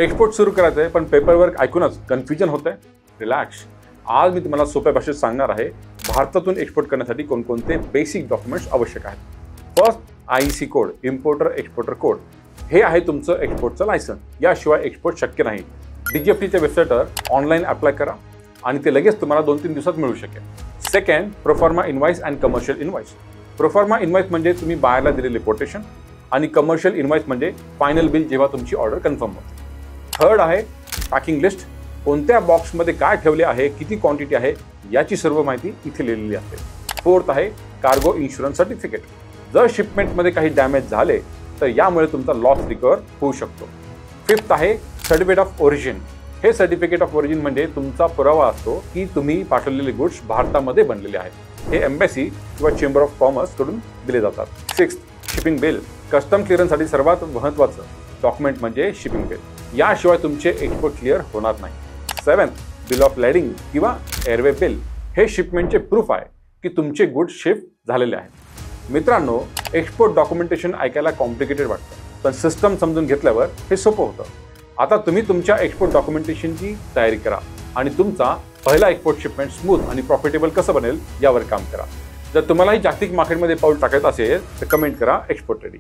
Export सुरू करायचं आहे पण पेपरवर्क ऐकूनच कन्फ्युजन होतंय? रिलॅक्स. आज मी तुम्हाला सोप्या भाषेत सांगणार आहे भारतातून एक्सपोर्ट करण्यासाठी कोणकोणते बेसिक डॉक्युमेंट्स आवश्यक आहेत. First, IEC code, importer exporter code. हे आहे तुमचं एक्सपोर्टचं लायसन्स. याशिवाय एक्सपोर्ट शक्य नाही. DGFTच्या वेबसाईटवर ऑनलाईन अप्लाय करा आणि ते लगेच तुम्हाला 2-3 दिवसात मिळू शकेल. Second, proforma invoice and commercial invoice. Proforma invoice म्हणजे तुम्ही बायरला दिलेले कोटेशन आणि कमर्शियल इनवॉइस म्हणजे फायनल बिल जेव्हा तुमची ऑर्डर कन्फर्म होते. थर्ड आहे पॅकिंग लिस्ट. कोणत्या बॉक्समध्ये काय ठेवले आहे, किती क्वांटिटी आहे याची सर्व माहिती इथे लिहिलेली असते. फोर्थ आहे कार्गो इन्शुरन्स सर्टिफिकेट. जर शिपमेंटमध्ये काही डॅमेज झाले तर यामुळे तुमचा लॉस रिकवर होऊ शकतो. फिफ्थ आहे सर्टिफिकेट ऑफ ओरिजिन. हे सर्टिफिकेट ऑफ ओरिजिन म्हणजे तुमचा पुरावा असतो की तुम्ही पाठवलेले गुड्स भारतामध्ये बनलेले आहेत. हे एम्बॅसी किंवा चेंबर ऑफ कॉमर्स कडून दिले जातात. Sixth, shipping bill. कस्टम क्लिअरन्ससाठी सर्वात महत्त्वाचं डॉक्युमेंट म्हणजे शिपिंग बिल. याशिवाय तुमचे एक्सपोर्ट क्लिअर होणार नाही. सेवन्थ, बिल ऑफ लॅडिंग किंवा एअरवे बिल. हे शिपमेंटचे प्रूफ आहे की तुमचे गुड्स शिफ्ट झालेले आहेत. मित्रांनो, एक्सपोर्ट डॉक्युमेंटेशन ऐकायला कॉम्प्लिकेटेड वाटतं पण सिस्टम समजून घेतल्यावर हे सोपं होतं. आता तुम्ही तुमच्या एक्सपोर्ट डॉक्युमेंटेशनची तयारी करा आणि तुमचा पहिला एक्सपोर्ट शिपमेंट स्मूथ आणि प्रॉफिटेबल कसं बनेल यावर काम करा. जर तुम्हालाही जागतिक मार्केटमध्ये पाऊल टाकायचं असेल तर कमेंट करा एक्सपोर्ट रेडी.